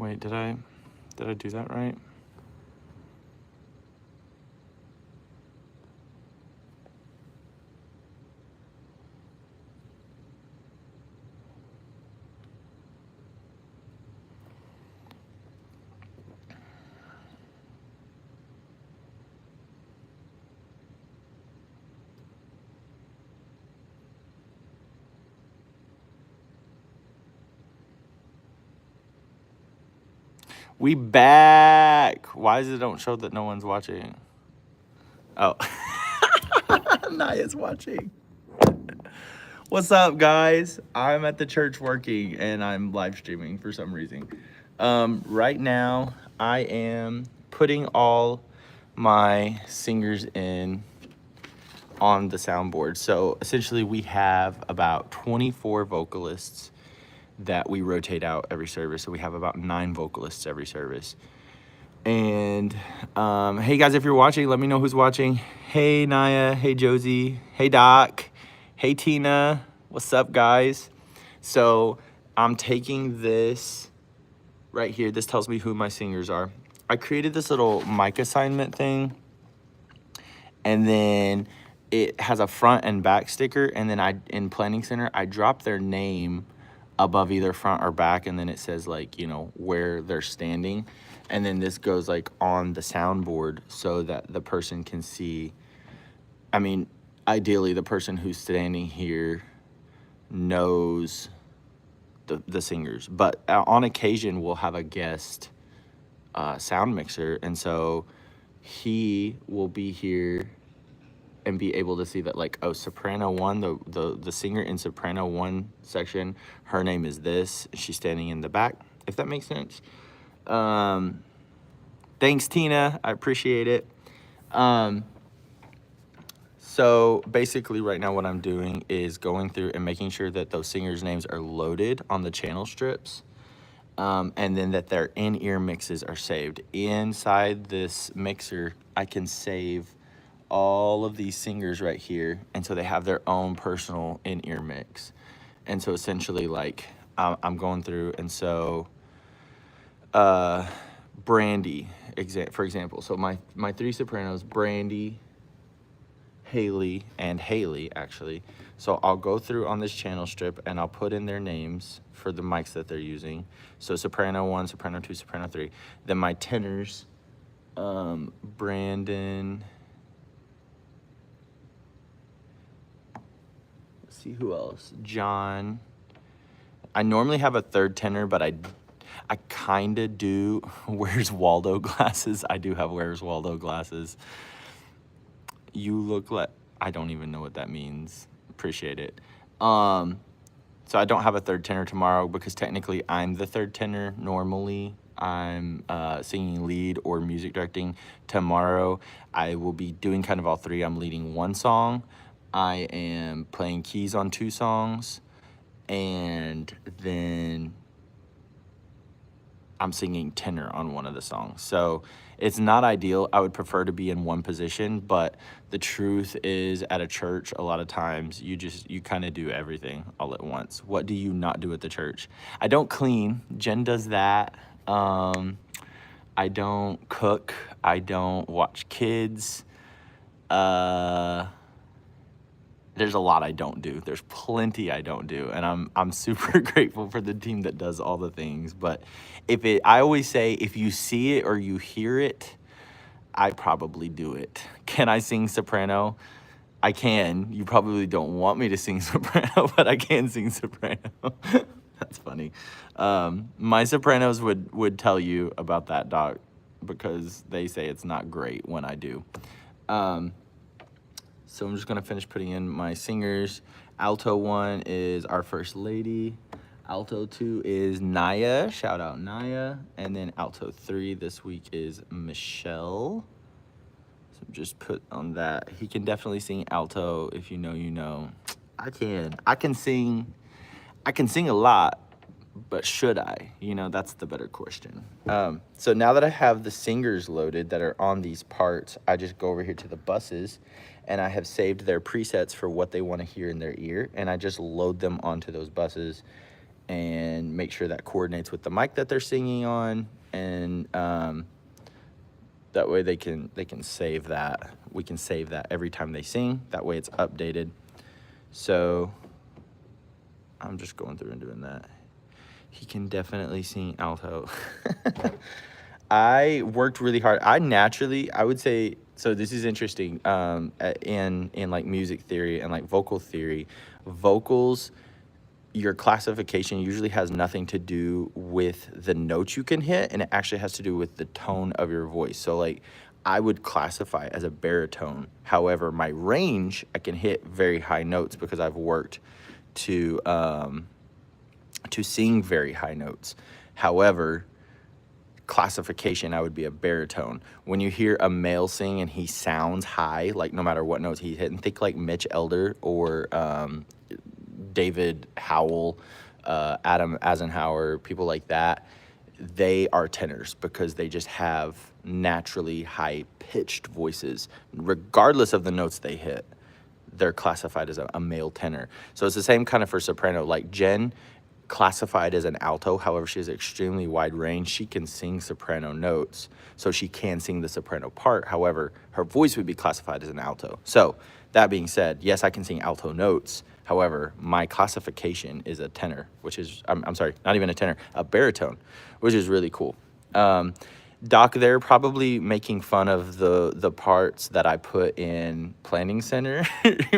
Wait, did I do that right? We back. Why does it don't show that no one's watching? Oh, Naya's watching. What's up, guys? I'm at the church working, and I'm live streaming for some reason. Right now, I am putting all my singers in on the soundboard. So essentially, we have about 24 vocalists that we rotate out every service. So we have about 9 vocalists every service. And hey guys, if you're watching, let me know who's watching. Hey Naya, hey Josie, hey Doc, hey Tina, what's up guys? So I'm taking this right here. This tells me who my singers are. I created this little mic assignment thing, and then it has a front and back sticker, and then in Planning Center, I drop their name above either front or back, and then it says like, you know, where they're standing. And then this goes like on the soundboard so that the person can see. I mean, ideally the person who's standing here knows the singers, but on occasion we'll have a guest sound mixer, and so he will be here and be able to see that, like, oh, soprano 1, the singer in soprano 1 section, her name is this, she's standing in the back, if that makes sense. Thanks, Tina, I appreciate it. So basically right now what I'm doing is going through and making sure that those singers' names are loaded on the channel strips, and then that their in-ear mixes are saved. Inside this mixer, I can save all of these singers right here, and so they have their own personal in-ear mix. And so essentially, like, I'm going through, and so Brandy, for example, so my 3 sopranos, Brandy, Haley, and Haley, actually. So I'll go through on this channel strip and I'll put in their names for the mics that they're using. So soprano 1, soprano 2, soprano 3. Then my tenors, Brandon, let's see who else, John. I normally have a 3rd tenor, but I kind of do Where's Waldo glasses. I do have Where's Waldo glasses. You look like, I don't even know what that means. Appreciate it. So I don't have a 3rd tenor tomorrow because technically I'm the 3rd tenor. Normally I'm singing lead or music directing. Tomorrow I will be doing kind of all 3. I'm leading 1 song. I am playing keys on 2 songs. And then I'm singing tenor on 1 of the songs. So it's not ideal. I would prefer to be in 1 position, but the truth is at a church, a lot of times you kind of do everything all at once. What do you not do at the church? I don't clean. Jen does that. I don't cook. I don't watch kids. There's a lot I don't do. There's plenty I don't do, and I'm super grateful for the team that does all the things. But I always say, if you see it or you hear it, I probably do it. Can I sing soprano? I can. You probably don't want me to sing soprano, but I can sing soprano. That's funny. My sopranos would tell you about that, Doc, because they say it's not great when I do. So I'm just gonna finish putting in my singers. Alto 1 is our First Lady. Alto 2 is Naya, shout out Naya. And then Alto 3 this week is Michelle. So just put on that. He can definitely sing alto. If you know, you know. I can sing a lot, but should I? You know, that's the better question. So now that I have the singers loaded that are on these parts, I just go over here to the buses, and I have saved their presets for what they want to hear in their ear, and I just load them onto those buses. and make sure that coordinates with the mic that they're singing on, and that way they can save that. We can save that every time they sing. That way it's updated. So I'm just going through and doing that. He can definitely sing alto. I worked really hard. I would say, so this is interesting, in like music theory and like vocal theory, vocals, your classification usually has nothing to do with the notes you can hit, and it actually has to do with the tone of your voice. So like I would classify as a baritone. However, my range, I can hit very high notes because I've worked to sing very high notes. However, classification, I would be a baritone. When you hear a male sing and he sounds high, like no matter what notes he's hitting, think like Mitch Elder or David Howell, Adam Eisenhower, people like that. They are tenors because they just have naturally high-pitched voices. Regardless of the notes they hit, they're classified as a male tenor. So it's the same kind of for soprano. Like Jen, classified as an alto, however, she has extremely wide range. She can sing soprano notes, so she can sing the soprano part. However, her voice would be classified as an alto. So that being said, yes, I can sing alto notes. However, my classification is a tenor, which is, I'm sorry, not even a tenor, a baritone, which is really cool. Doc, they're probably making fun of the parts that I put in planning center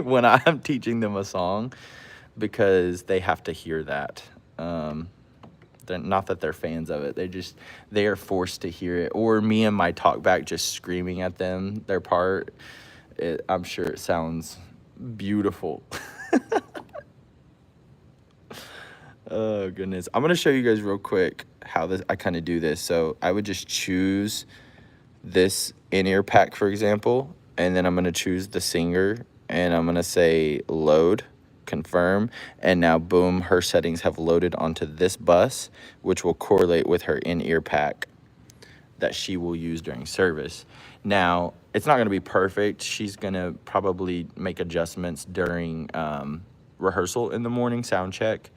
when I'm teaching them a song, because they have to hear that. They're not that they're fans of it. They are forced to hear it. Or me and my talkback just screaming at them their part. I'm sure it sounds beautiful. Oh goodness. I'm gonna show you guys real quick how I kind of do this. So I would just choose this in-ear pack, for example, and then I'm gonna choose the singer, and I'm gonna say load, confirm, and now boom, her settings have loaded onto this bus, which will correlate with her in-ear pack that she will use during service. Now, it's not gonna be perfect. She's gonna probably make adjustments during rehearsal in the morning, sound check,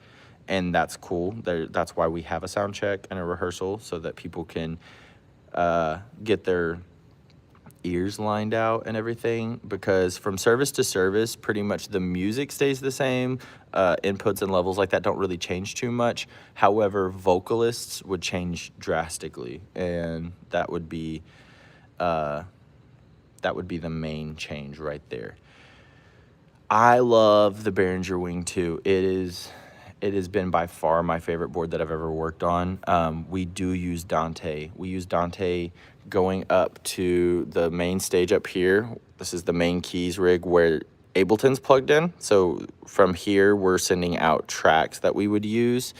and that's cool. That's why we have a sound check and a rehearsal, so that people can get their ears lined out and everything, because from service to service, pretty much the music stays the same. Inputs and levels like that don't really change too much. However, vocalists would change drastically, and that would be the main change right there. I love the Behringer Wing 2. It has been by far my favorite board that I've ever worked on. We do use Dante. We use Dante going up to the main stage up here. This is the main keys rig where Ableton's plugged in. So from here, we're sending out tracks that we would use.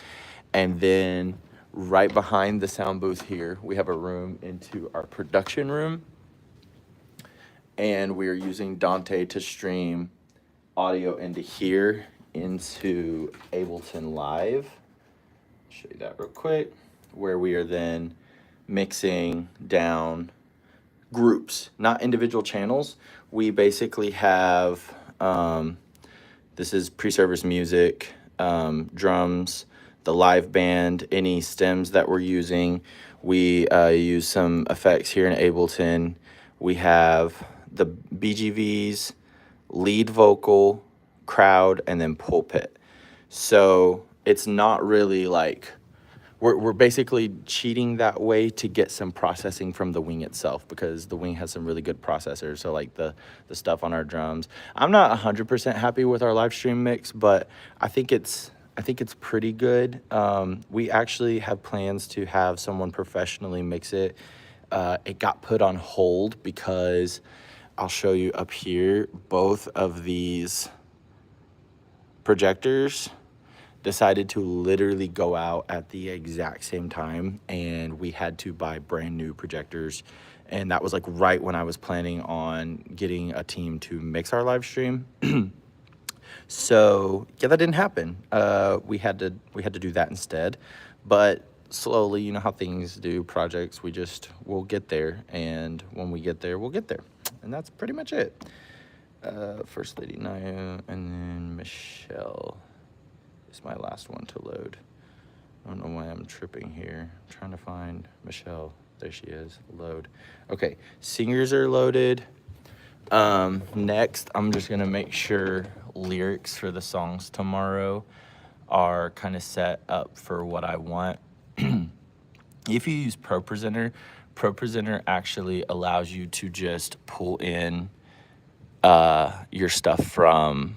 And then right behind the sound booth here, we have a room into our production room. And we are using Dante to stream audio into here, into Ableton Live. I'll show you that real quick, where we are then mixing down groups, not individual channels. We basically have, this is pre-service music, drums, the live band, any stems that we're using. We use some effects here in Ableton. We have the BGVs, lead vocal, crowd, and then pulpit. So it's not really like, we're basically cheating that way to get some processing from the Wing itself, because the Wing has some really good processors. So like the stuff on our drums, I'm not 100% happy with our live stream mix, but I think it's pretty good. We actually have plans to have someone professionally mix it. It got put on hold because I'll show you up here, both of these projectors decided to literally go out at the exact same time, and we had to buy brand new projectors. And that was like right when I was planning on getting a team to mix our live stream. So yeah, that didn't happen. We had to do that instead, but slowly, you know how things do, projects, we'll get there, and when we get there, we'll get there. And that's pretty much it. First Lady Naya, and then Michelle is my last one to load. I don't know why I'm tripping here. I'm trying to find Michelle. There she is. Load. Okay, singers are loaded. Next, I'm just gonna make sure lyrics for the songs tomorrow are kind of set up for what I want. If you use ProPresenter, ProPresenter actually allows you to just pull in your stuff from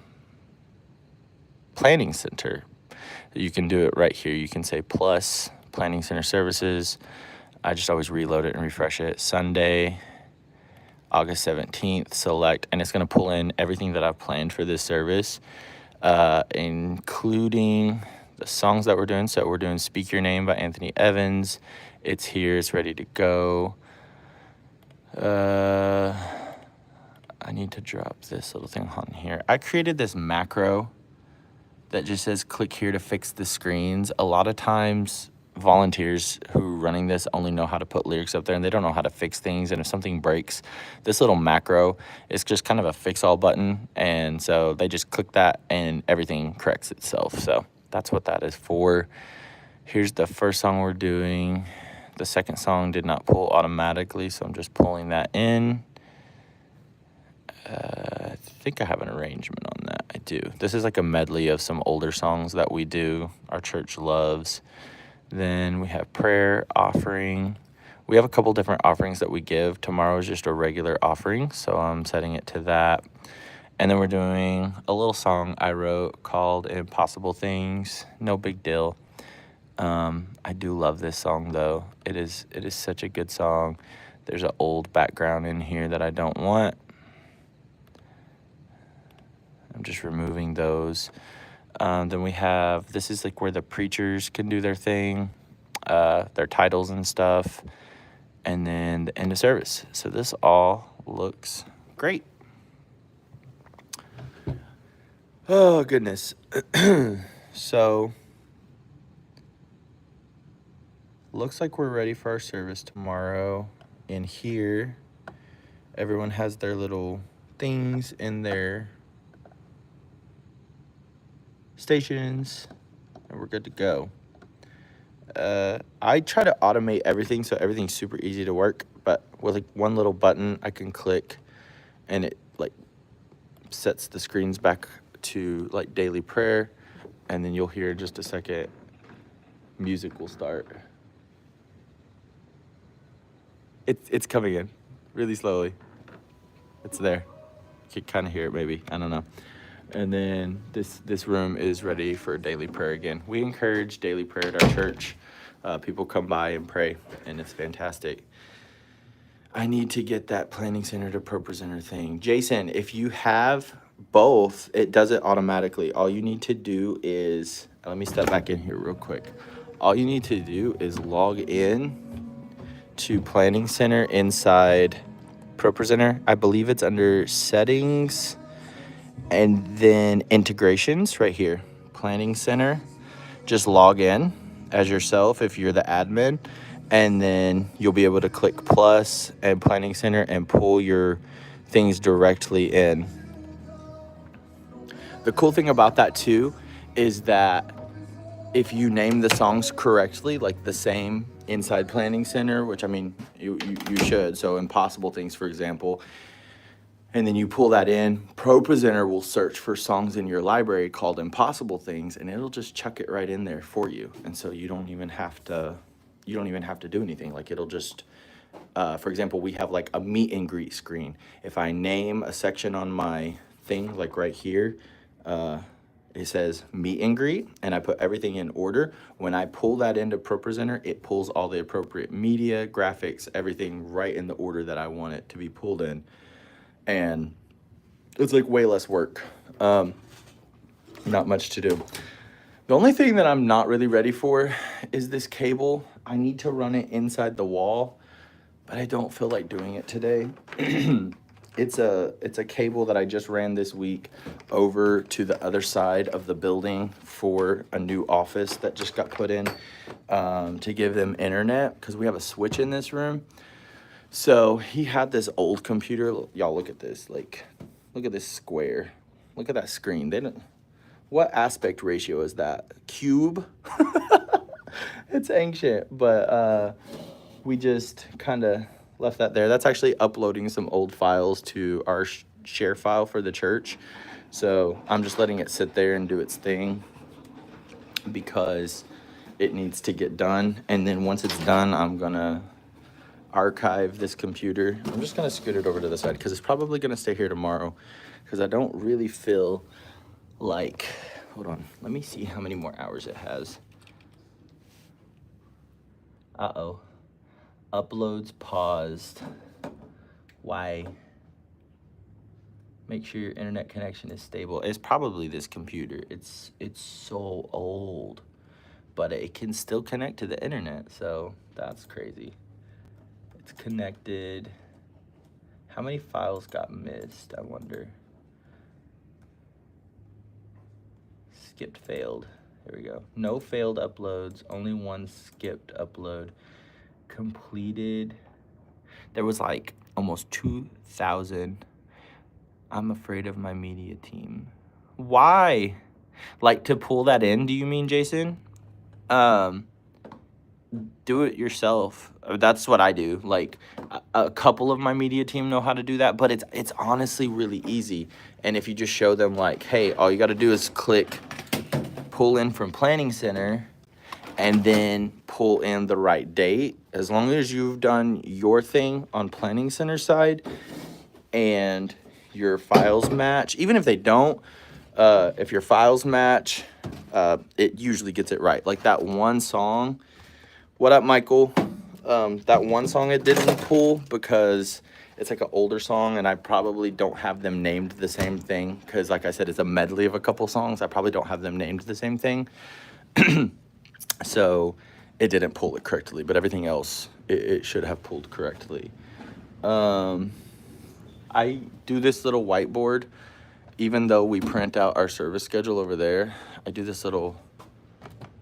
Planning Center. You can do it right here. You can say plus Planning Center services. I just always reload it and refresh it. Sunday, August 17th, select, and it's going to pull in everything that I've planned for this service, including the songs that we're doing. So we're doing Speak Your Name by Anthony Evans. It's here. It's ready to go. I need to drop this little thing on here. I created this macro that just says click here to fix the screens. A lot of times volunteers who are running this only know how to put lyrics up there and they don't know how to fix things. And if something breaks, this little macro is just kind of a fix all button. And so they just click that and everything corrects itself. So that's what that is for. Here's the first song we're doing. The second song did not pull automatically, so I'm just pulling that in. I think I have an arrangement on that. I do. This is like a medley of some older songs that we do, our church loves. Then we have prayer, offering. We have a couple different offerings that we give. Tomorrow is just a regular offering, so I'm setting it to that. And then we're doing a little song I wrote called Impossible Things. No big deal. I do love this song, though. It is such a good song. There's an old background in here that I don't want. I'm just removing those. Then we have, this is like where the preachers can do their thing, their titles and stuff, and then the end of service. So this all looks great. Oh, goodness. So, looks like we're ready for our service tomorrow. In here, everyone has their little things in their stations, and we're good to go. I try to automate everything so everything's super easy to work, but with like one little button I can click and it like sets the screens back to like daily prayer, and then you'll hear in just a second music will start. It's coming in really slowly. It's there. You can kind of hear it maybe. I don't know. And then this room is ready for daily prayer again. We encourage daily prayer at our church. People come by and pray, and it's fantastic. I need to get that Planning Center to ProPresenter thing. Jason, if you have both, it does it automatically. All you need to do is, let me step back in here real quick. All you need to do is log in to Planning Center inside ProPresenter. I believe it's under settings and then integrations right here, Planning Center. Just log in as yourself if you're the admin, and then you'll be able to click plus and Planning Center and pull your things directly in. The cool thing about that too is that if you name the songs correctly, like the same inside Planning Center, which I mean, you should. So Impossible Things, for example, and then you pull that in, ProPresenter will search for songs in your library called Impossible Things, and it'll just chuck it right in there for you. And so you don't even have to do anything. Like it'll just, for example, we have like a meet and greet screen. If I name a section on my thing, like right here, it says meet and greet, and I put everything in order. When I pull that into ProPresenter, it pulls all the appropriate media, graphics, everything right in the order that I want it to be pulled in. And it's like way less work. Not much to do. The only thing that I'm not really ready for is this cable. I need to run it inside the wall, but I don't feel like doing it today. It's a cable that I just ran this week over to the other side of the building for a new office that just got put in, to give them internet, because we have a switch in this room. So he had this old computer. Y'all look at this. Like, look at this square. Look at that screen. What aspect ratio is that? Cube? It's ancient, but we just kind of left that there. That's actually uploading some old files to our share file for the church. So I'm just letting it sit there and do its thing because it needs to get done. And then once it's done, I'm going to archive this computer. I'm just going to scoot it over to the side because it's probably going to stay here tomorrow because I don't really feel like, hold on, let me see how many more hours it has. Uh-oh. Uploads paused. Why? Make sure your internet connection is stable. It's probably this computer. It's so old, but it can still connect to the internet, so that's crazy. It's connected. How many files got missed, I wonder? Skipped failed. Here we go. No failed uploads, only one skipped upload. Completed. There was like almost 2,000. I'm afraid of my media team. Why? Like to pull that in, do you mean, Jason? Do it yourself. That's what I do. Like a couple of my media team know how to do that, but it's honestly really easy. And if you just show them like, hey, all you got to do is click pull in from Planning Center and then pull in the right date. As long as you've done your thing on Planning Center side and your files match, even if they don't, if your files match, it usually gets it right. Like that one song, what up, Michael? That one song it didn't pull because it's like an older song and I probably don't have them named the same thing because like I said, it's a medley of a couple songs. I probably don't have them named the same thing. So it didn't pull it correctly, but everything else, it should have pulled correctly. I do this little whiteboard, even though we print out our service schedule over there. I do this little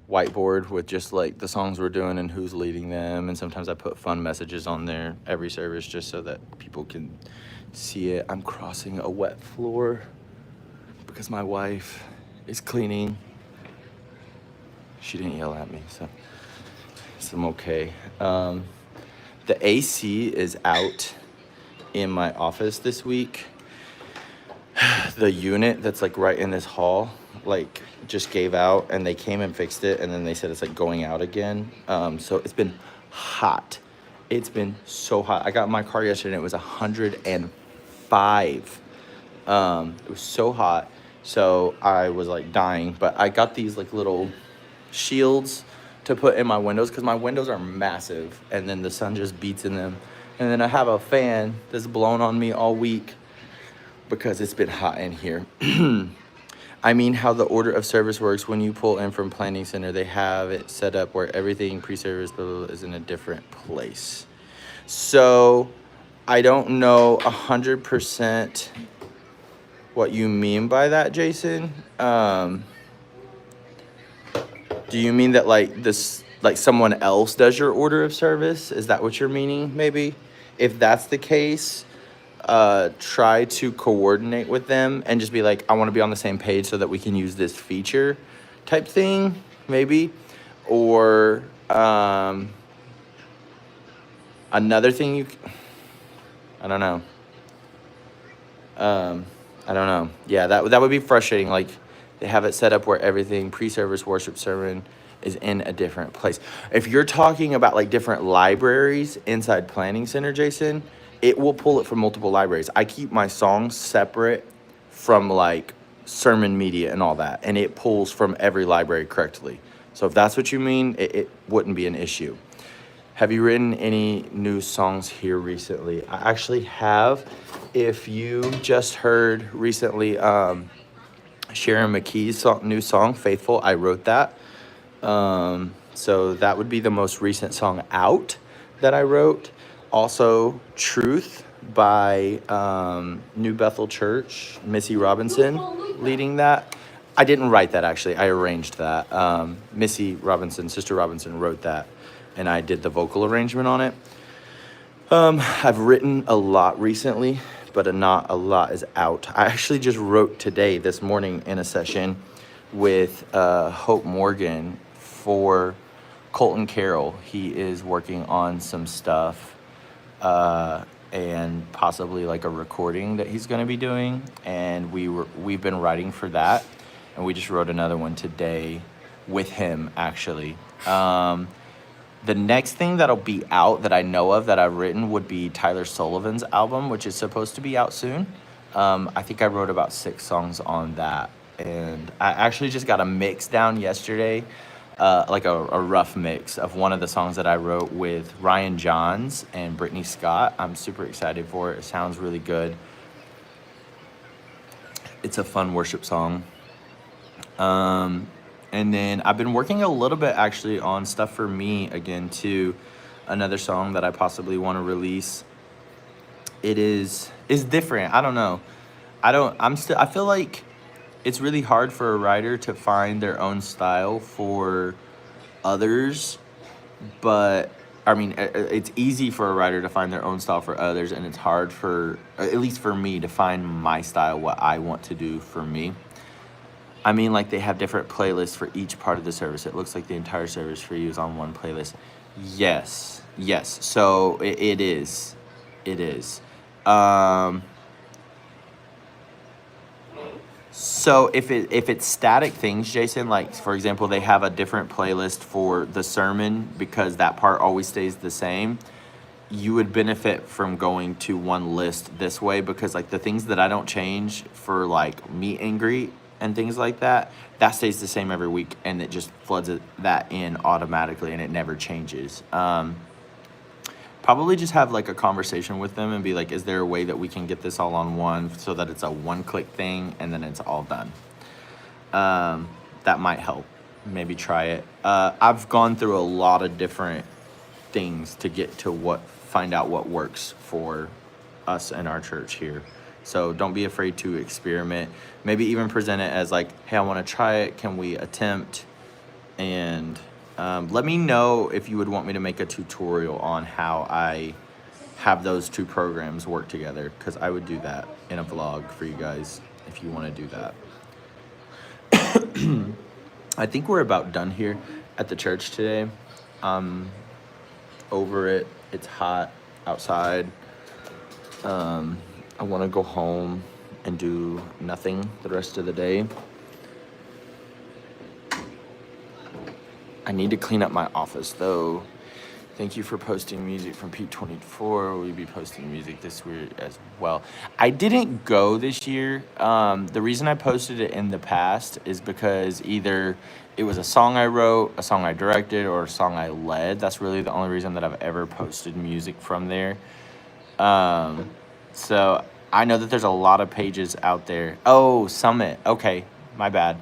whiteboard with just like the songs we're doing and who's leading them. And sometimes I put fun messages on there every service just so that people can see it. I'm crossing a wet floor because my wife is cleaning. She didn't yell at me, so I'm okay. The AC is out in my office this week. The unit that's like right in this hall like just gave out and they came and fixed it and then they said it's like going out again. So it's been hot. It's been so hot. I got in my car yesterday and it was 105. It was so hot. So I was like dying, but I got these like little shields to put in my windows because my windows are massive and then the sun just beats in them. And then I have a fan that's blown on me all week because it's been hot in here. I mean how the order of service works when you pull in from Planning Center. They have it set up where everything pre-service is in a different place. So I don't know 100% what you mean by that, Jason. Do you mean that like this, like someone else does your order of service? Is that what you're meaning, maybe? If that's the case, try to coordinate with them and just be like, I want to be on the same page so that we can use this feature type thing, maybe. Or another thing I don't know. I don't know. Yeah, that would be frustrating. Like they have it set up where everything pre-service worship sermon is in a different place. If you're talking about like different libraries inside Planning Center, Jason, it will pull it from multiple libraries. I keep my songs separate from like sermon media and all that, and it pulls from every library correctly. So if that's what you mean, it wouldn't be an issue. Have you written any new songs here recently? I actually have. If you just heard recently Sharon McKee's new song, Faithful, I wrote that. So that would be the most recent song out that I wrote. Also, Truth by New Bethel Church, Missy Robinson leading that. I didn't write that, actually. I arranged that. Missy Robinson, Sister Robinson, wrote that, and I did the vocal arrangement on it. I've written a lot recently, but not a lot is out. I actually just wrote today, this morning, in a session with Hope Morgan for Colton Carroll. He is working on some stuff, and possibly like a recording that he's going to be doing. And we've been writing for that, and we just wrote another one today with him actually. The next thing that'll be out that I know of that I've written would be Tyler Sullivan's album, which is supposed to be out soon. I think I wrote about 6 songs on that. And I actually just got a mix down yesterday, like a rough mix of one of the songs that I wrote with Ryan Johns and Brittany Scott. I'm super excited for it. It sounds really good. It's a fun worship song. And then I've been working a little bit actually on stuff for me again too. Another song that I possibly want to release. It is different. I don't know. I feel like it's really hard for a writer to find their own style for others, but I mean, it's easy for a writer to find their own style for others, and it's hard for, at least for me, to find my style, what I want to do for me. I mean, like, they have different playlists for each part of the service. It looks like the entire service for you is on one playlist. Yes. So it is. So if it's static things, Jason, like, for example, they have a different playlist for the sermon because that part always stays the same, you would benefit from going to one list this way, because like the things that I don't change for like meet and greet and things like that stays the same every week, and it just floods that in automatically, and it never changes. Probably just have like a conversation with them and be like, is there a way that we can get this all on one so that it's a one-click thing and then it's all done? That might help. Maybe try it. I've gone through a lot of different things to get to find out what works for us and our church here. So don't be afraid to experiment. Maybe even present it as like, hey, I want to try it. Can we attempt? And let me know if you would want me to make a tutorial on how I have those two programs work together, because I would do that in a vlog for you guys if you want to do that. I think we're about done here at the church today. Over it. It's hot outside. I want to go home and do nothing the rest of the day. I need to clean up my office though. Thank you for posting music from P24. We'll be posting music this year as well. I didn't go this year. The reason I posted it in the past is because either it was a song I wrote, a song I directed, or a song I led. That's really the only reason that I've ever posted music from there. So I know that there's a lot of pages out there. Oh, Summit. Okay, my bad.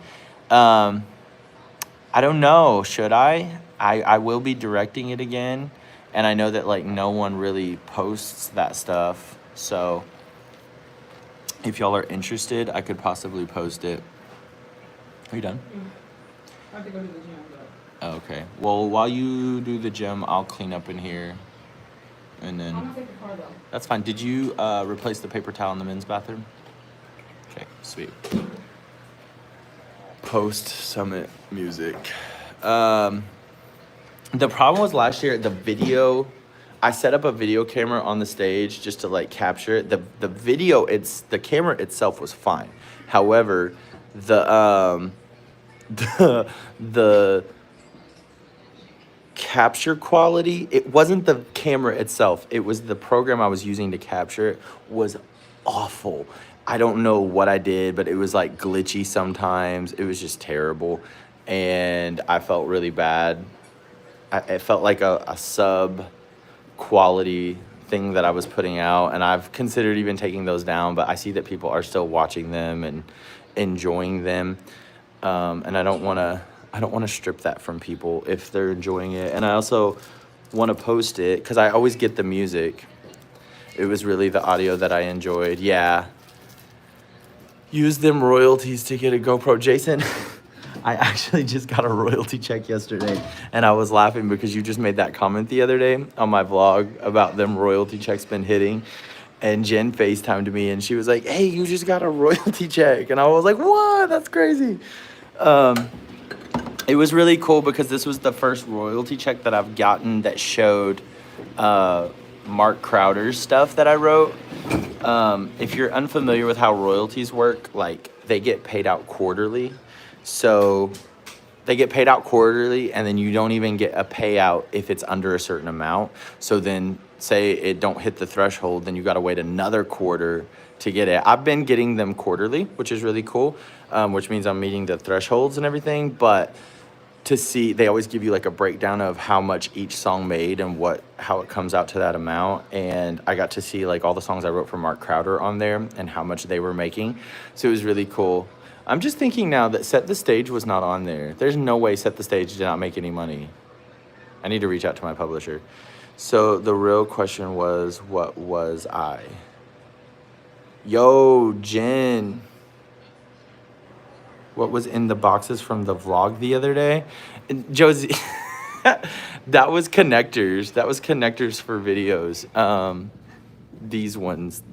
I don't know. Should I? I will be directing it again. And I know that like no one really posts that stuff. So if y'all are interested, I could possibly post it. Are you done? I have to go to the gym. Oh, okay. Well, while you do the gym, I'll clean up in here. And then... I'm gonna take the car though. That's fine. Did you replace the paper towel in the men's bathroom? Okay, sweet. Post-summit music. The problem was last year, the video, I set up a video camera on the stage just to like capture it. The video, the camera itself was fine. However, the capture quality, it wasn't the camera itself, it was the program I was using to capture it was awful. I don't know what I did, but it was like glitchy sometimes. It was just terrible, and I felt really bad. It felt like a sub quality thing that I was putting out, and I've considered even taking those down, but I see that people are still watching them and enjoying them, and I don't want to strip that from people if they're enjoying it. And I also want to post it because I always get the music. It was really the audio that I enjoyed. Yeah. Use them royalties to get a GoPro. Jason, I actually just got a royalty check yesterday, and I was laughing because you just made that comment the other day on my vlog about them royalty checks been hitting. And Jen FaceTimed me, and she was like, hey, you just got a royalty check. And I was like, what? That's crazy. It was really cool because this was the first royalty check that I've gotten that showed Mark Crowder's stuff that I wrote. If you're unfamiliar with how royalties work, like they get paid out quarterly. So they get paid out quarterly, and then you don't even get a payout if it's under a certain amount. So then say it don't hit the threshold, then you got to wait another quarter to get it. I've been getting them quarterly, which is really cool, which means I'm meeting the thresholds and everything. But to see, they always give you like a breakdown of how much each song made and how it comes out to that amount. And I got to see like all the songs I wrote for Mark Crowder on there and how much they were making. So it was really cool. I'm just thinking now that Set the Stage was not on there. There's no way Set the Stage did not make any money. I need to reach out to my publisher. So the real question was, what was I? Yo, Jen. What was in the boxes from the vlog the other day? And Josie, that was connectors. That was connectors for videos. These ones,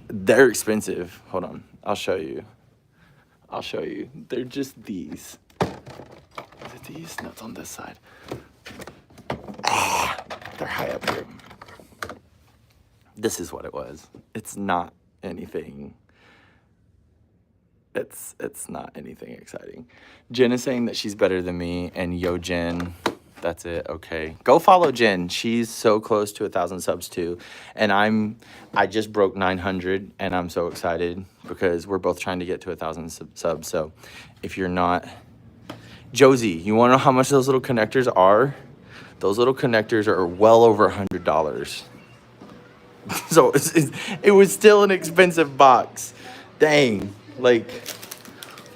they're expensive. Hold on, I'll show you. They're just these. Is it these? No, it's on this side. They're high up here. This is what it was. It's not anything. It's not anything exciting. Jen is saying that she's better than me, and yo, Jen, that's it. Okay, go follow Jen. She's so close to 1,000 subs too, and I just broke 900, and I'm so excited because we're both trying to get to 1,000 subs. So, if you're not, Josie, you want to know how much those little connectors are? Those little connectors are well over $100. So it was still an expensive box. Dang. Like,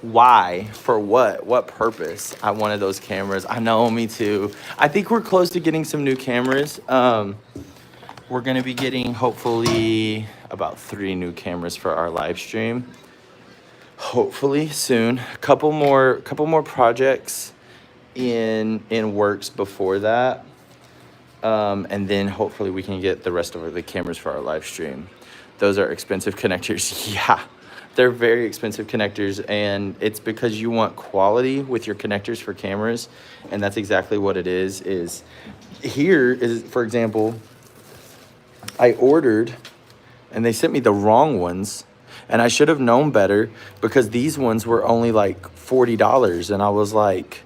why? For what? What purpose? I wanted those cameras. I know, me too. I think we're close to getting some new cameras. We're going to be getting, hopefully, about 3 new cameras for our live stream. Hopefully, soon. A couple more projects in works before that. And then, hopefully, we can get the rest of the cameras for our live stream. Those are expensive connectors. Yeah. They're very expensive connectors, and it's because you want quality with your connectors for cameras, and that's exactly what it is here is, for example, I ordered, and they sent me the wrong ones, and I should have known better because these ones were only like $40, and I was like,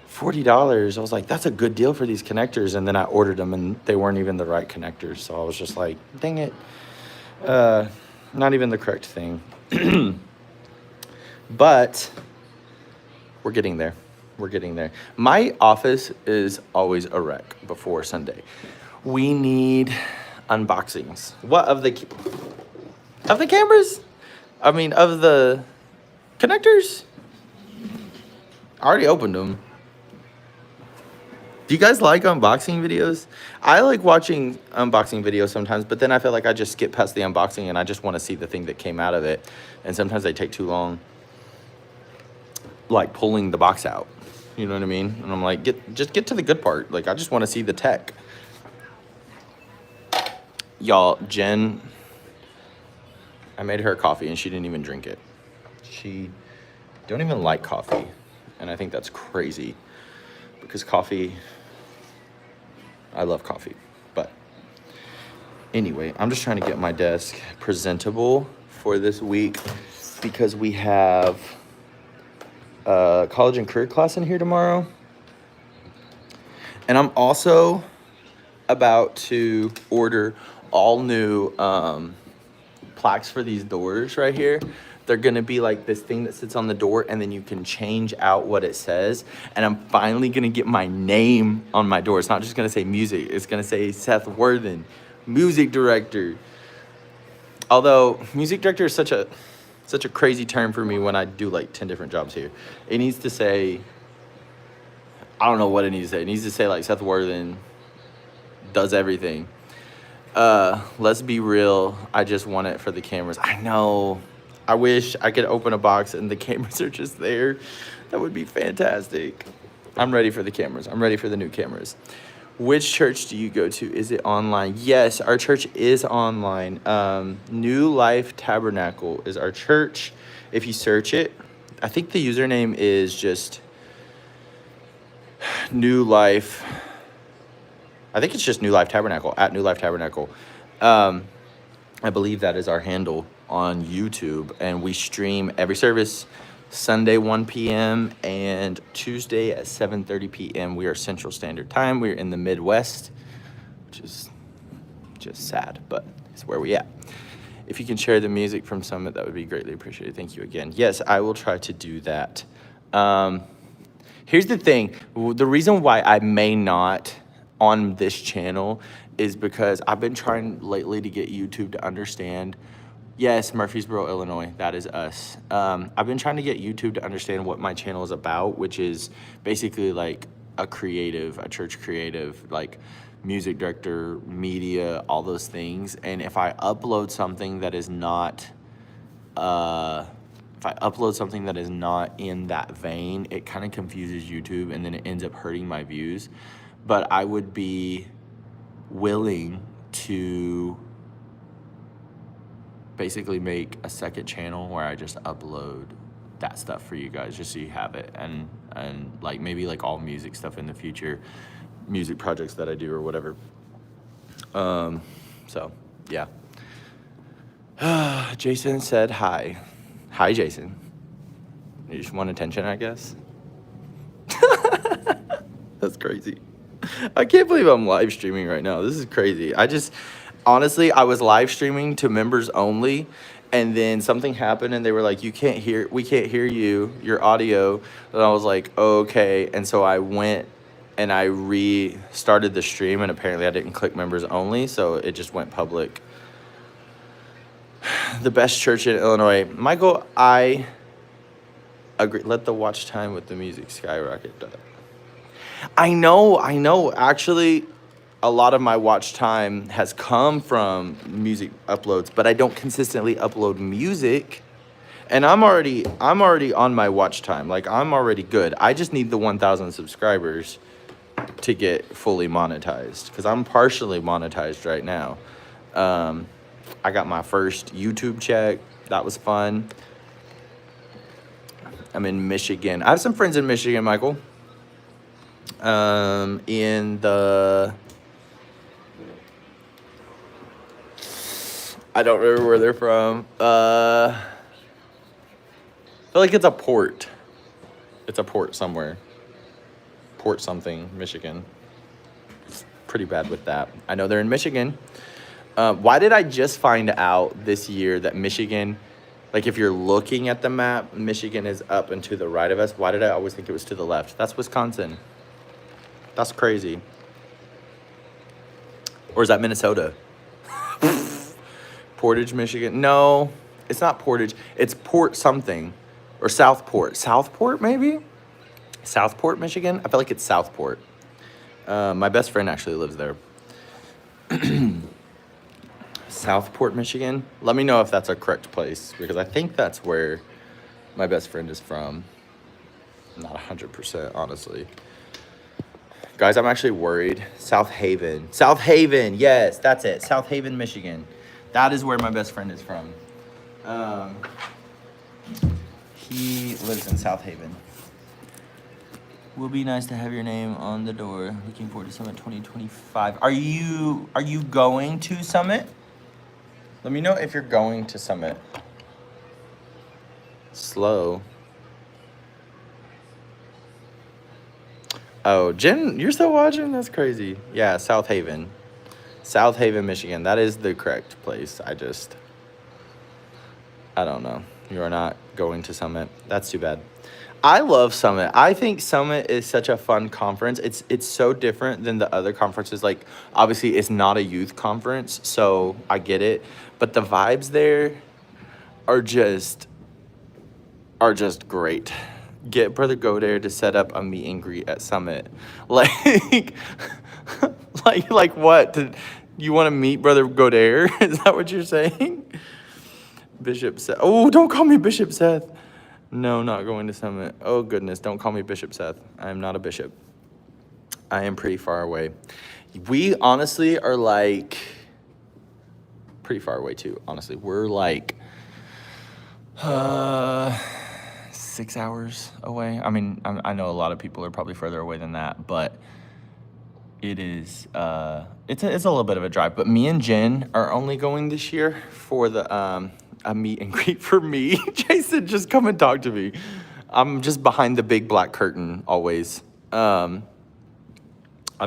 $40? I was like, that's a good deal for these connectors, and then I ordered them, and they weren't even the right connectors, so I was just like, dang it. Not even the correct thing. But we're getting there. My office is always a wreck before Sunday. We need unboxings. What of the cameras? I mean, of the connectors? I already opened them. Do you guys like unboxing videos? I like watching unboxing videos sometimes, but then I feel like I just skip past the unboxing and I just want to see the thing that came out of it. And sometimes they take too long, like pulling the box out. You know what I mean? And I'm like, just get to the good part. Like, I just want to see the tech. Y'all, Jen, I made her coffee and she didn't even drink it. She don't even like coffee. And I think that's crazy because coffee, I love coffee. But anyway, I'm just trying to get my desk presentable for this week because we have a college and career class in here tomorrow. And I'm also about to order all new plaques for these doors right here. They're gonna be like this thing that sits on the door and then you can change out what it says. And I'm finally gonna get my name on my door. It's not just gonna say music, it's gonna say Seth Worthen, music director. Although music director is such a crazy term for me when I do like 10 different jobs here. It needs to say, I don't know what it needs to say. It needs to say like Seth Worthen does everything. Let's be real. I just want it for the cameras. I know. I wish I could open a box and the cameras are just there. That would be fantastic. I'm ready for the cameras. I'm ready for the new cameras. Which church do you go to? Is it online? Yes, our church is online. New Life Tabernacle is our church. If you search it, I think the username is just New Life. I think it's just New Life Tabernacle, at New Life Tabernacle. I believe that is our handle on YouTube. And we stream every service Sunday 1 p.m. and Tuesday at 7:30 p.m. We are Central Standard Time. We're in the Midwest, which is just sad, but it's where we at. If you can share the music from Summit, that would be greatly appreciated. Thank you again. Yes, I will try to do that. Here's the thing. The reason why I may not on this channel is because I've been trying lately to get YouTube to understand. Yes, Murfreesboro, Illinois, that is us. I've been trying to get YouTube to understand what my channel is about, which is basically like a church creative, like music director, media, all those things. And if I upload something that is not, in that vein, it kind of confuses YouTube and then it ends up hurting my views. But I would be willing to basically make a second channel where I just upload that stuff for you guys, just so you have it, and like maybe like all music stuff in the future, music projects that I do or whatever. So yeah. Jason said hi. Hi, Jason. You just want attention, I guess. That's crazy. I can't believe I'm live streaming right now. This is crazy. Honestly, I was live streaming to members only, and then something happened and they were like, we can't hear you, your audio. And I was like, okay. And so I went and I restarted the stream, and apparently I didn't click members only, so it just went public. The best church in Illinois. Michael, I agree. Let the watch time with the music skyrocket. I know. Actually, a lot of my watch time has come from music uploads, but I don't consistently upload music. And I'm already on my watch time. Like, I'm already good. I just need the 1,000 subscribers to get fully monetized, because I'm partially monetized right now. I got my first YouTube check. That was fun. I'm in Michigan. I have some friends in Michigan, Michael. In the... I don't remember where they're from. I feel like it's a port. It's a port somewhere. Port something, Michigan. Pretty bad with that. I know they're in Michigan. Why did I just find out this year that Michigan, like if you're looking at the map, Michigan is up and to the right of us? Why did I always think it was to the left? That's Wisconsin. That's crazy. Or is that Minnesota? Portage, Michigan. No, it's not Portage. It's Port something. Or Southport. Southport, maybe? Southport, Michigan? I feel like it's Southport. My best friend actually lives there. Southport, Michigan. Let me know if that's a correct place, because I think that's where my best friend is from. Not 100%, honestly. Guys, I'm actually worried. South Haven, yes, that's it. South Haven, Michigan. That is where my best friend is from. He lives in South Haven. Will be nice to have your name on the door. Looking forward to Summit 2025. Are you going to Summit? Let me know if you're going to Summit. Slow. Oh, Jen, you're still watching? That's crazy. Yeah, South Haven. South Haven, Michigan. That is the correct place. I don't know. You are not going to Summit. That's too bad. I love Summit. I think Summit is such a fun conference. It's so different than the other conferences. Like, obviously, it's not a youth conference, so I get it. But the vibes there are just great. Get Brother Godare to set up a meet and greet at Summit. Like, like what? You want to meet Brother Godare? Is that what you're saying? Bishop Seth. Oh, don't call me Bishop Seth. No, not going to Summit. Oh, goodness. Don't call me Bishop Seth. I am not a bishop. I am pretty far away. We honestly are like pretty far away too, honestly. We're like 6 hours away. I mean, I know a lot of people are probably further away than that, but it is, it's a little bit of a drive. But me and Jen are only going this year for the, a meet and greet for me. Jason, just come and talk to me. I'm just behind the big black curtain always. I'm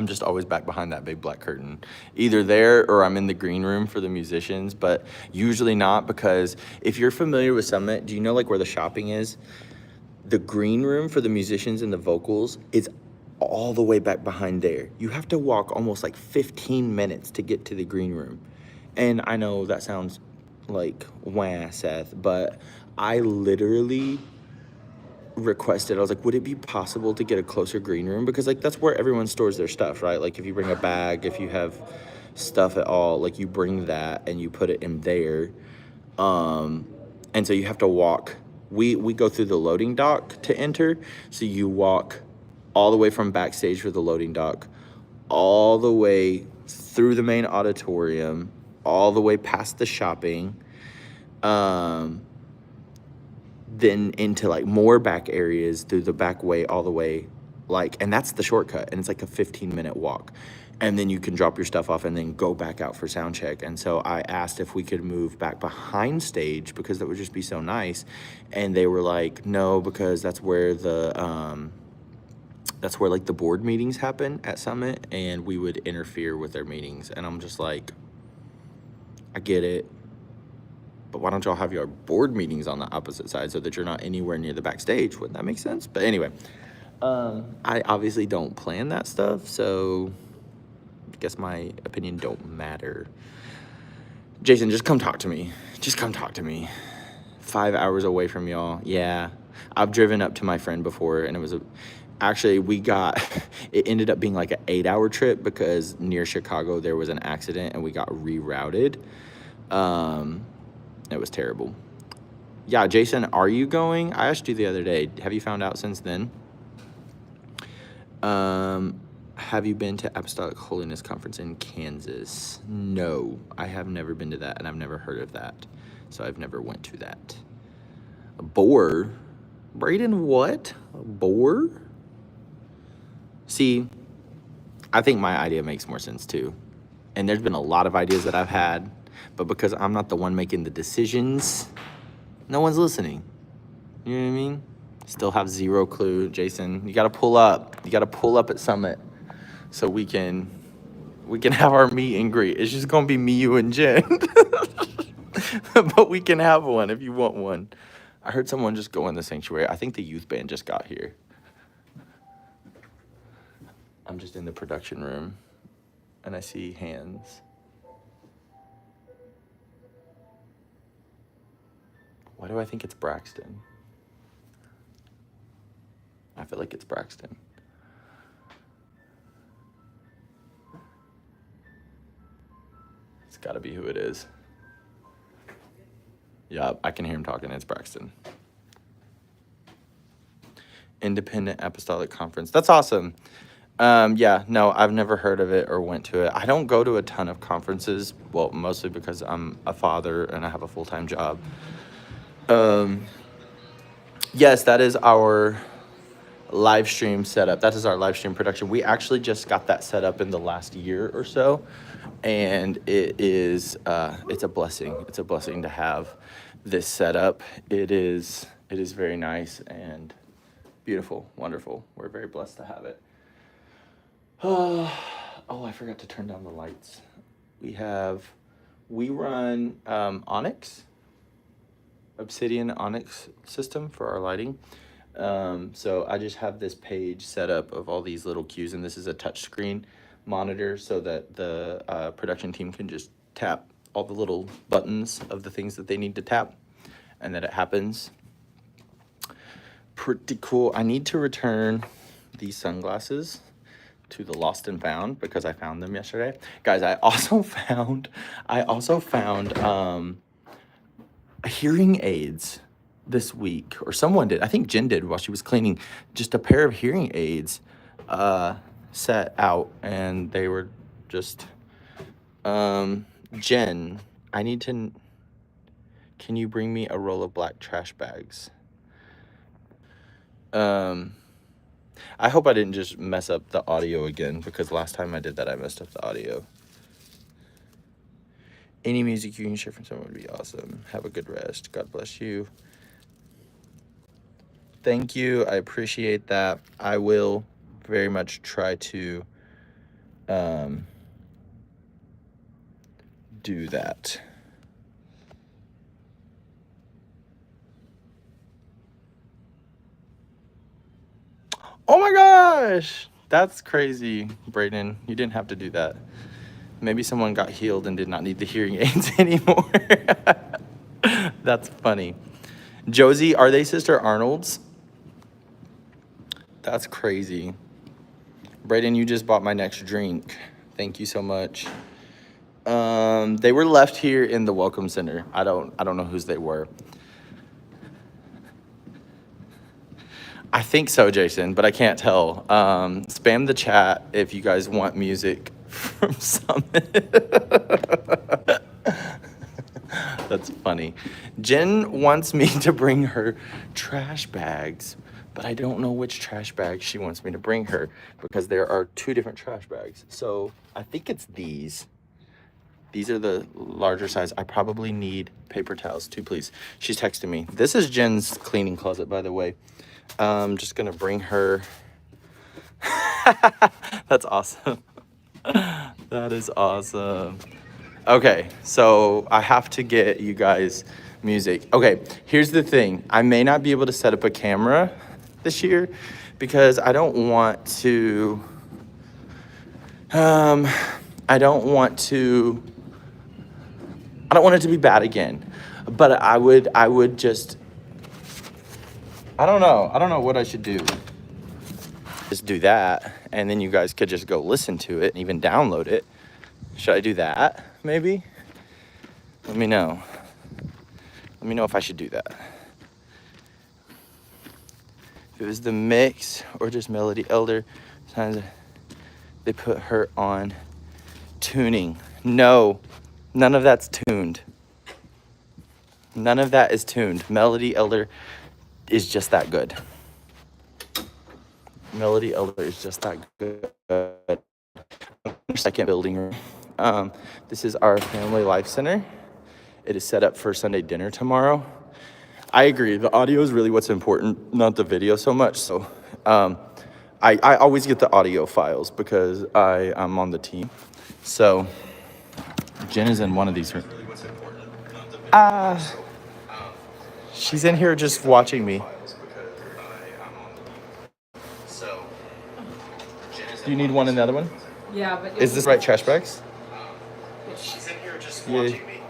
just always back behind that big black curtain. Either there or I'm in the green room for the musicians, but usually not, because if you're familiar with Summit, do you know like where the shopping is? The green room for the musicians and the vocals is all the way back behind there. You have to walk almost like 15 minutes to get to the green room. And I know that sounds like wah, Seth, but I literally requested, I was like, would it be possible to get a closer green room? Because like that's where everyone stores their stuff, right? Like if you bring a bag, if you have stuff at all, like you bring that and you put it in there. And so you have to walk. We go through the loading dock to enter. So you walk all the way from backstage for the loading dock, all the way through the main auditorium, all the way past the shopping, then into like more back areas through the back way all the way, like, and that's the shortcut, and it's like a 15-minute walk, and then you can drop your stuff off and then go back out for sound check. And so I asked if we could move back behind stage because that would just be so nice, and they were like, no, because that's where like the board meetings happen at Summit, and we would interfere with their meetings. And I'm just like, I get it, but why don't y'all have your board meetings on the opposite side so that you're not anywhere near the backstage? Wouldn't that make sense? But anyway, I obviously don't plan that stuff, so I guess my opinion don't matter. Jason, just come talk to me. Just come talk to me. 5 hours away from y'all. Yeah, I've driven up to my friend before, and it was it ended up being like an 8-hour trip because near Chicago there was an accident and we got rerouted. It was terrible. Yeah, Jason, are you going? I asked you the other day. Have you found out since then? Have you been to Apostolic Holiness Conference in Kansas? No, I have never been to that, and I've never heard of that. So I've never went to that. A bore? Braden, what? A bore? See, I think my idea makes more sense too. And there's been a lot of ideas that I've had, but because I'm not the one making the decisions, no one's listening. You know what I mean? Still have zero clue, Jason. You got to pull up. You got to pull up at Summit so we can have our meet and greet. It's just going to be me, you, and Jen. But we can have one if you want one. I heard someone just go in the sanctuary. I think the youth band just got here. I'm just in the production room, and I see hands. Why do I think it's Braxton? I feel like it's Braxton. It's got to be who it is. Yeah, I can hear him talking. It's Braxton. Independent Apostolic Conference. That's awesome. Yeah, no, I've never heard of it or went to it. I don't go to a ton of conferences. Well, mostly because I'm a father and I have a full-time job. Yes, that is our live stream setup. That is our live stream production. We actually just got that set up in the last year or so, and it's a blessing. It's a blessing to have this setup. It is very nice and beautiful, wonderful. We're very blessed to have it. Oh, I forgot to turn down the lights. We run Onyx, Obsidian Onyx system for our lighting. So I just have this page set up of all these little cues, and this is a touchscreen monitor so that the production team can just tap all the little buttons of the things that they need to tap, and that it happens. Pretty cool. I need to return these sunglasses to the Lost and Found because I found them yesterday. Guys, I also found hearing aids this week, or someone did. I think Jen did while she was cleaning. Just a pair of hearing aids set out, and they were just Jen, can you bring me a roll of black trash bags? Um, I hope I didn't just mess up the audio again, because last time I did that, I messed up the audio. Any music you can share from someone would be awesome. Have a good rest. God bless you. Thank you. I appreciate that. I will very much try to do that. Oh my gosh! That's crazy, Brayden. You didn't have to do that. Maybe someone got healed and did not need the hearing aids anymore. That's funny. Josie, are they Sister Arnold's? That's crazy. Brayden, you just bought my next drink. Thank you so much. They were left here in the Welcome Center. I don't know whose they were. I think so, Jason, but I can't tell. Spam the chat if you guys want music from Summit. That's funny. Jen wants me to bring her trash bags, but I don't know which trash bag she wants me to bring her, because there are 2 different trash bags. So I think it's these. These are the larger size. I probably need paper towels too, please. She's texting me. This is Jen's cleaning closet, by the way. I'm just gonna bring her. That's awesome. That is awesome. Okay, so I have to get you guys music. Okay, here's the thing. I may not be able to set up a camera this year because I don't want to. I don't want it to be bad again. But I would just. I don't know what I should do. Just do that, and then you guys could just go listen to it and even download it. Should I do that, maybe? Let me know. Let me know if I should do that. If it was the mix or just Melody Elder, sometimes they put her on tuning. No, none of that's tuned. None of that is tuned. Melody Elder is just that good. Melody Elder is just that good. Second building room. This is our Family Life Center. It is set up for Sunday dinner tomorrow. I agree. The audio is really what's important, not the video so much. So I always get the audio files because I'm on the team. So Jen is in one of these rooms. She's in here just watching me. Do you need one in the other one? Yeah, but Is this right trash bags? She's in here just watching me.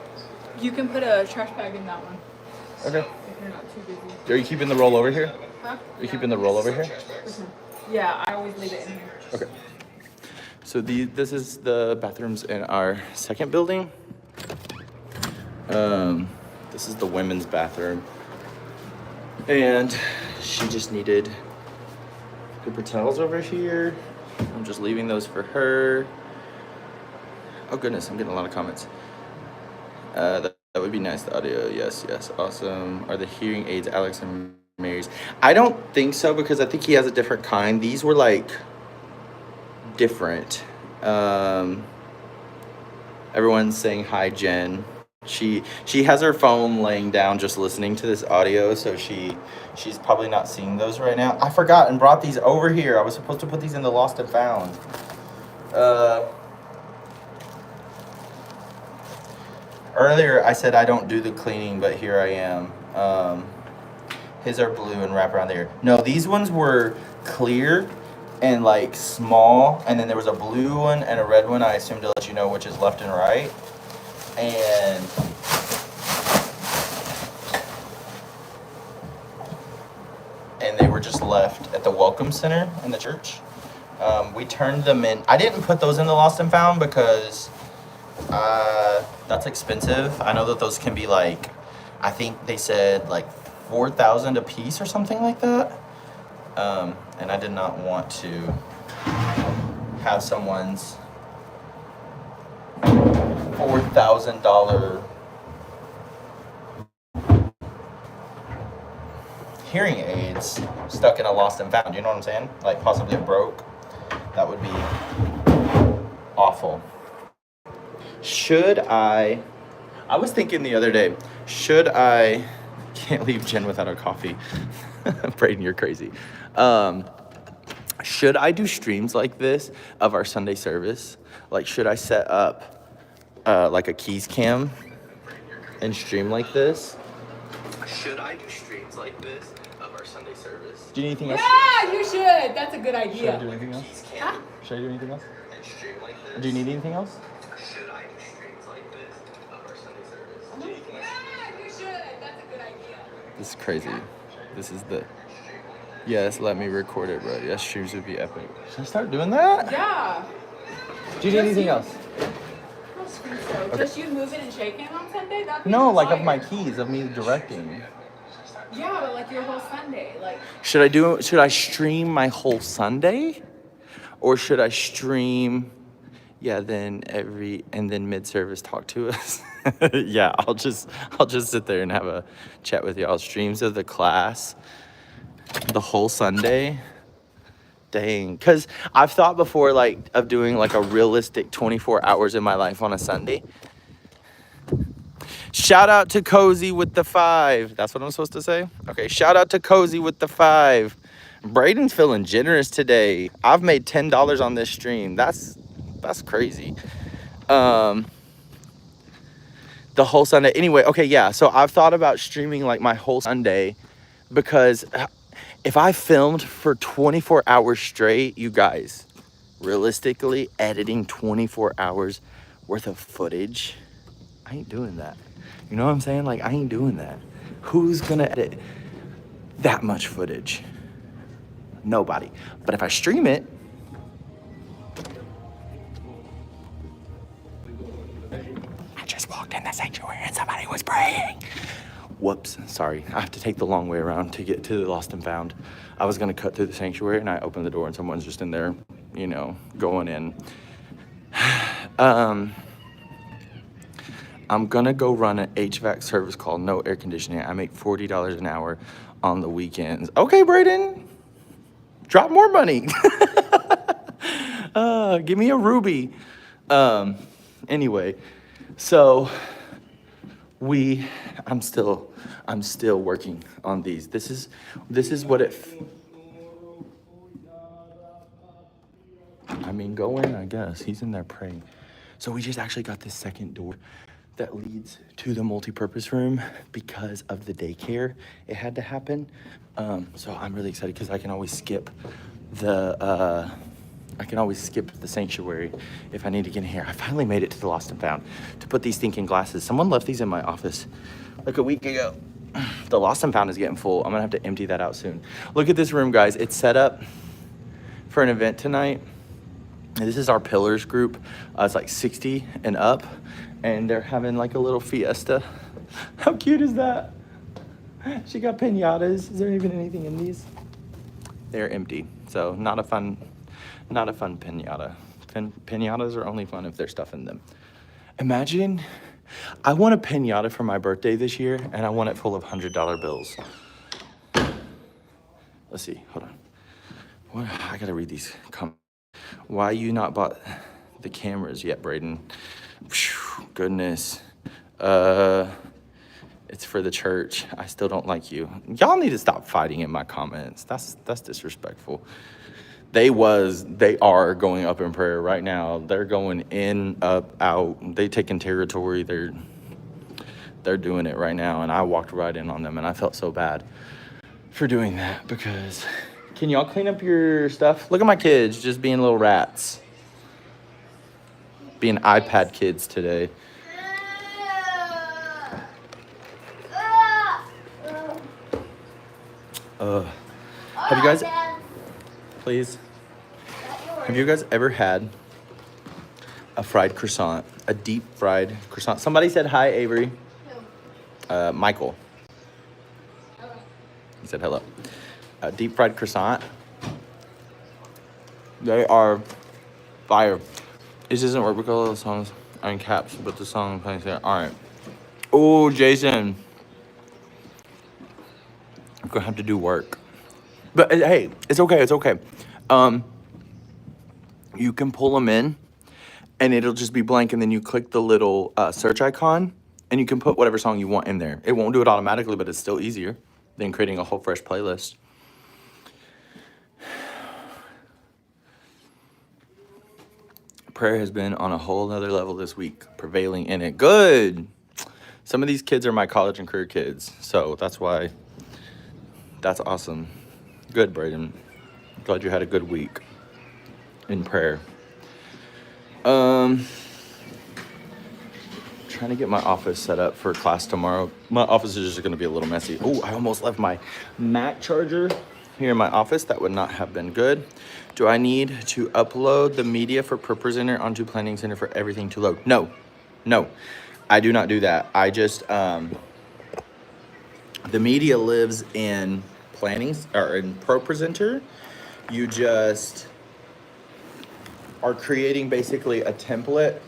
You can put a trash bag in that one. Okay. If you're not too busy. Are you keeping the roll over here? Huh? Are you keeping the roll over here? Yeah, I always leave it in here. Okay. So this is the bathrooms in our second building. This is the women's bathroom. And she just needed paper towels over here. I'm just leaving those for her. Oh goodness, I'm getting a lot of comments. That would be nice, the audio. Yes, awesome. Are the hearing aids Alex and Mary's? I don't think so, because I think he has a different kind. These were like different. Everyone's saying hi, Jen. She has her phone laying down just listening to this audio, so she's probably not seeing those right now. I forgot and brought these over here. I was supposed to put these in the Lost and Found. Earlier I said I don't do the cleaning, but here I am. His are blue and wrap around there. No, these ones were clear and like small, and then there was a blue one and a red one. I assume to let you know which is left and right. And they were just left at the Welcome Center in the church. We turned them in. I didn't put those in the Lost and Found because that's expensive. I know that those can be like, I think they said like $4,000 a piece or something like that. And I did not want to have someone's $4,000 hearing aids stuck in a lost and found. You know what I'm saying? Like possibly broke. That would be awful. Should I was thinking the other day, should I, can't leave Jen without a coffee. Brayden, you're crazy. Should I do streams like this of our Sunday service? Like, should I set up like a keys cam and stream like this? Should I do streams like this of our Sunday service? Do you need anything else? Yeah, you should. That's a good idea. Should I do anything else? Huh? Should I do anything else? Do you need anything else? Should I do streams like this of our Sunday service? Do you need anything else? Yeah, you should. That's a good idea. This is crazy. This is the... Yes, let me record it, bro. Yes, streams would be epic. Should I start doing that? Yeah. Do you need anything else? So just you moving and shaking on Sunday? That'd be No, like of fire. my keys, of me directing. Yeah, but like your whole Sunday, like. Should I stream my whole Sunday? Or should I stream, then mid-service talk to us? Yeah, I'll just sit there and have a chat with y'all. Streams of the class, the whole Sunday. Dang, because I've thought before, like, of doing like a realistic 24 hours in my life on a Sunday. Shout out to Cozy with the 5. That's what I'm supposed to say? Okay, shout out to Cozy with the 5. Brayden's feeling generous today. I've made $10 on this stream. That's crazy. The whole Sunday. Anyway, okay, yeah. So I've thought about streaming like my whole Sunday because if I filmed for 24 hours straight, you guys, realistically, editing 24 hours worth of footage, I ain't doing that. You know what I'm saying? Like, I ain't doing that. Who's gonna edit that much footage? Nobody. But if I stream it, I just walked in the sanctuary and somebody was praying. Whoops, sorry. I have to take the long way around to get to the lost and found. I was gonna cut through the sanctuary and I opened the door and someone's just in there, you know, going in. I'm gonna go run an HVAC service call, no air conditioning. I make $40 an hour on the weekends. Okay, Brayden, drop more money. Give me a Ruby. Anyway, so I'm still working on these. This is what it. I mean, go in, I guess. He's in there praying. So we just actually got this second door that leads to the multi-purpose room because of the daycare. It had to happen. So I'm really excited because I can always skip the sanctuary if I need to get in here. I finally made it to the lost and found to put these thinking glasses. Someone left these in my office like a week ago. The lost and found is getting full. I'm gonna have to empty that out soon. Look at this room, guys. It's set up for an event tonight. And this is our pillars group. It's like 60 and up, and they're having like a little fiesta. How cute is that? She got piñatas. Is there even anything in these? They're empty, so not a fun piñata. Piñatas are only fun if there's stuff in them. Imagine, I want a piñata for my birthday this year, and I want it full of $100 bills. Let's see, hold on. I gotta read these comments. Why you not bought the cameras yet, Brayden? Whew, goodness. It's for the church. I still don't like you. Y'all need to stop fighting in my comments. That's disrespectful. They are going up in prayer right now. They're going in, up, out. They taking territory. They're doing it right now. And I walked right in on them and I felt so bad for doing that because can y'all clean up your stuff? Look at my kids just being little rats. Being iPad kids today. Have you guys, please, have you guys ever had a fried croissant, a deep fried croissant? Somebody said hi, Avery. Michael. He said hello. A deep fried croissant. They are fire. This doesn't work because all the songs are in caps, but the song playing here. All right. Oh, Jason. I'm gonna have to do work. But hey, it's okay. It's okay. You can pull them in, and it'll just be blank. And then you click the little search icon, and you can put whatever song you want in there. It won't do it automatically, but it's still easier than creating a whole fresh playlist. Prayer has been on a whole nother level this week, prevailing in it. Good. Some of these kids are my college and career kids, so that's why. That's awesome. Good, Braden. Glad you had a good week in prayer. Trying to get my office set up for class tomorrow. My office is just going to be a little messy. Oh, I almost left my Mac charger here in my office. That would not have been good. Do I need to upload the media for ProPresenter onto Planning Center for everything to load? No, I do not do that. I just, the media lives in Planning or in ProPresenter. You just are creating basically a template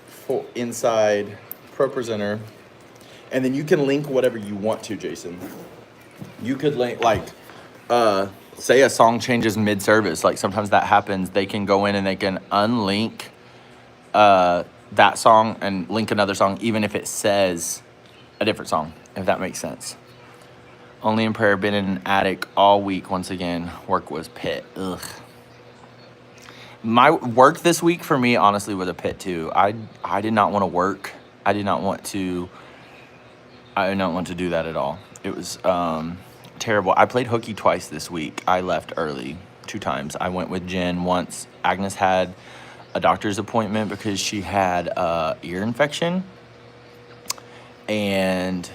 for inside ProPresenter, and then you can link whatever you want to, Jason. You could link, like, say a song changes mid-service. Like, sometimes that happens. They can go in and they can unlink that song and link another song, even if it says a different song, if that makes sense. Only in prayer, been in an attic all week. Once again, work was pit. Ugh. My work this week for me, honestly, was a pit too. I did not want to work. I did not want to do that at all. It was terrible. I played hooky twice this week. I left early 2 times. I went with Jen once. Agnes had a doctor's appointment because she had ear infection. And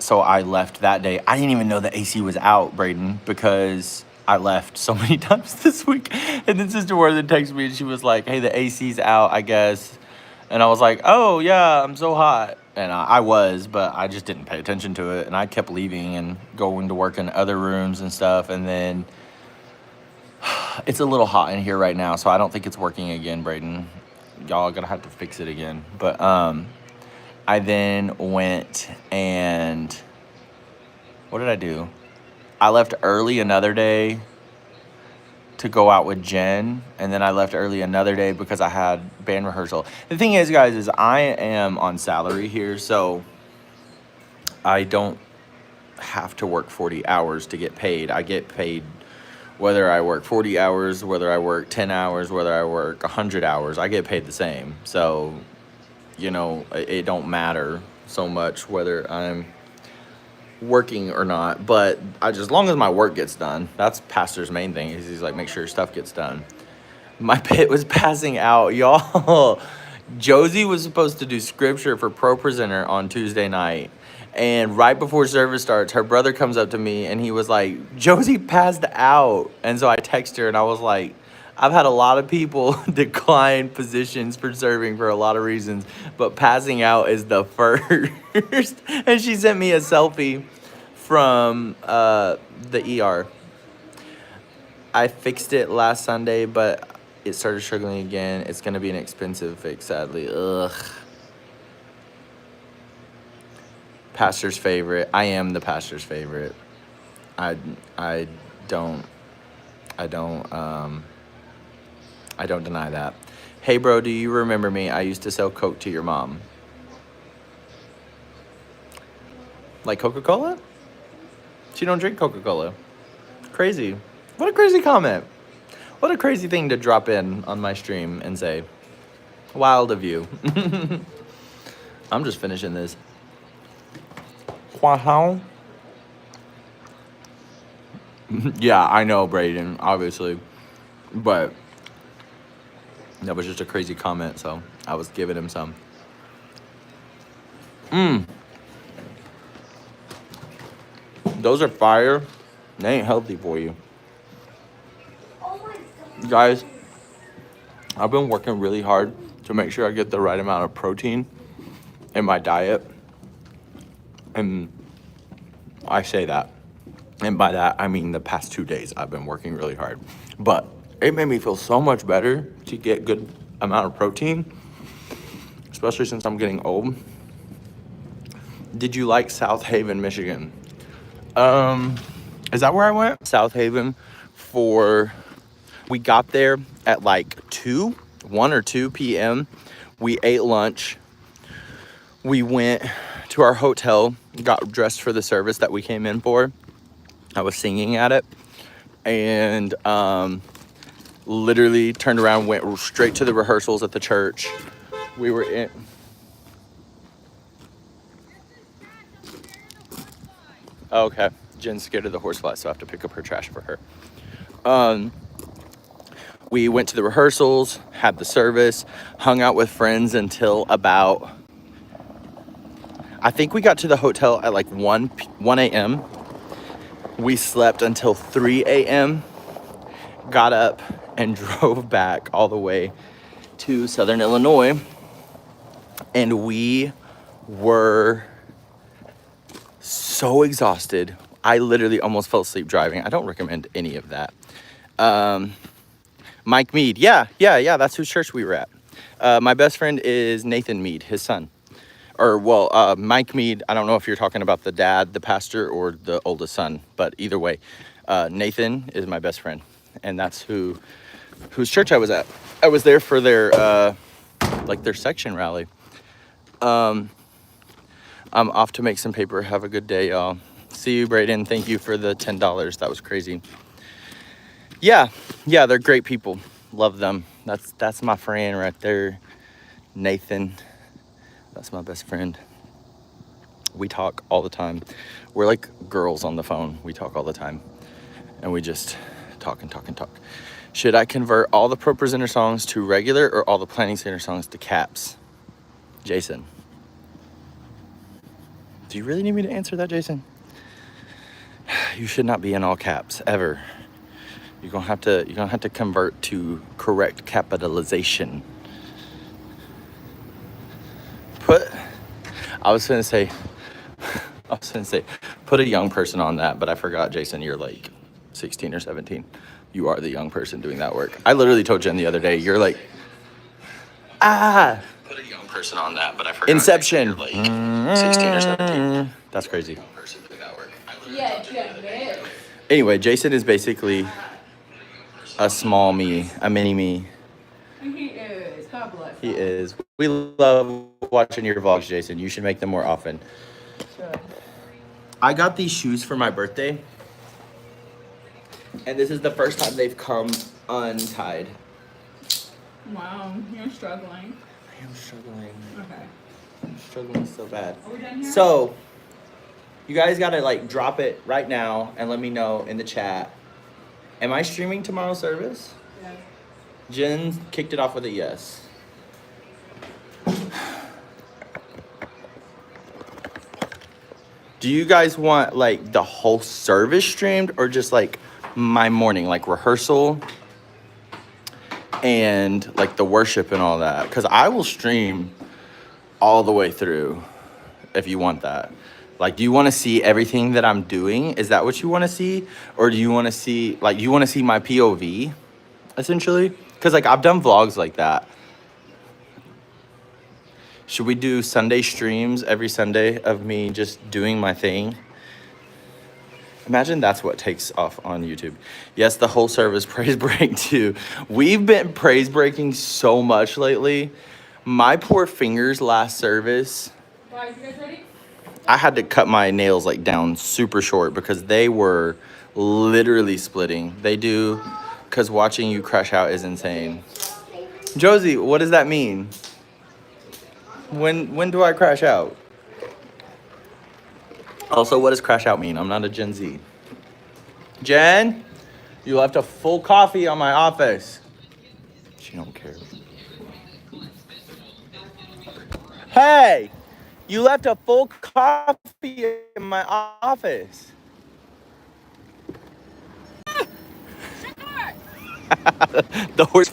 so I left that day. I didn't even know the AC was out, Braden, because I left so many times this week. And then Sister Worthen texted me and she was like, hey, the AC's out, I guess. And I was like, oh, yeah, I'm so hot. And I was, but I just didn't pay attention to it. And I kept leaving and going to work in other rooms and stuff. And then it's a little hot in here right now, so I don't think it's working again, Braden. Y'all are going to have to fix it again. But I then went and what did I do? I left early another day to go out with Jen, and then I left early another day because I had band rehearsal. The thing is, guys, is I am on salary here, so I don't have to work 40 hours to get paid. I get paid whether I work 40 hours, whether I work 10 hours, whether I work 100 hours. I get paid the same. So, you know, it don't matter so much whether I'm working or not, but as long as my work gets done, that's pastor's main thing. He's like, make sure your stuff gets done. My pit was passing out, y'all. Josie was supposed to do scripture for ProPresenter on Tuesday night, and right before service starts, her brother comes up to me and he was like, Josie passed out. And so I text her and I was like, I've had a lot of people decline positions for serving for a lot of reasons, but passing out is the first. And she sent me a selfie from the ER. I fixed it last Sunday, but it started struggling again. It's going to be an expensive fix, sadly. Ugh. Pastor's favorite. I am the pastor's favorite. I don't deny that. Hey, bro, do you remember me? I used to sell Coke to your mom. Like Coca-Cola? She don't drink Coca-Cola. Crazy. What a crazy comment. What a crazy thing to drop in on my stream and say. Wild of you. I'm just finishing this. Yeah, I know, Braden, obviously. But that was just a crazy comment, so I was giving him some. Those are fire. They ain't healthy for you. Guys, I've been working really hard to make sure I get the right amount of protein in my diet. And I say that. And by that, I mean the past 2 days I've been working really hard. But it made me feel so much better to get good amount of protein, especially since I'm getting old. Did you like South Haven, Michigan? Is that where I went? South Haven we got there at like 1 or 2 p.m. We ate lunch. We went to our hotel, got dressed for the service that we came in for. I was singing at it. And literally turned around, went straight to the rehearsals at the church. We were in... Oh, okay. Jen's scared of the horsefly, so I have to pick up her trash for her. We went to the rehearsals, had the service, hung out with friends until about... I think we got to the hotel at like 1 a.m. We slept until 3 a.m. Got up and drove back all the way to Southern Illinois. And we were so exhausted. I literally almost fell asleep driving. I don't recommend any of that. Mike Mead. Yeah. That's whose church we were at. My best friend is Nathan Mead, his son. Mike Mead, I don't know if you're talking about the dad, the pastor, or the oldest son. But either way, Nathan is my best friend. And that's whose church I was at. I was there for their section rally. I'm off to make some paper. Have a good day, y'all. See you, Brayden. Thank you for the $10. That was crazy. Yeah, they're great people. Love them. That's my friend right there, Nathan. That's my best friend. We talk all the time. We're like girls on the phone. We talk all the time. And we just talk and talk and talk. Should I convert all the Pro Presenter songs to regular or all the Planning Center songs to caps? Jason. Do you really need me to answer that, Jason? You should not be in all caps ever. You're gonna have to convert to correct capitalization. I was gonna say, put a young person on that, but I forgot, Jason, you're like 16 or 17. You are the young person doing that work. I literally told Jen the other day, you're like, put a young person on that, but I forgot. Inception. Jason, you're like 16 or 17. That's crazy. Yeah. Anyway, Jason is basically a small me, a mini me. He is. God bless. He is. We love watching your vlogs, Jason. You should make them more often. Sure. I got these shoes for my birthday. And this is the first time they've come untied. Wow, you're struggling. I am struggling. Okay. I'm struggling so bad. Are we done here? So, you guys gotta like drop it right now and let me know in the chat. Am I streaming tomorrow's service? Yes. Jen kicked it off with a yes. Do you guys want like the whole service streamed or just like my morning, like rehearsal and like the worship and all that? Because I will stream all the way through if you want that. Like, do you want to see everything that I'm doing? Is that what you want to see? Or do you want to see, like, you want to see my POV, essentially? Because, like, I've done vlogs like that. Should we do Sunday streams every Sunday of me just doing my thing? Imagine that's what takes off on YouTube. Yes, the whole service praise break too. We've been praise breaking so much lately. My poor fingers last service. Guys, you guys ready? I had to cut my nails like down super short because they were literally splitting. They do, because watching you crash out is insane. Josie, what does that mean? When do I crash out? Also, what does crash out mean? I'm not a Gen Z. Jen, you left a full coffee on my office. She don't care. Hey, you left a full coffee in my office. The horse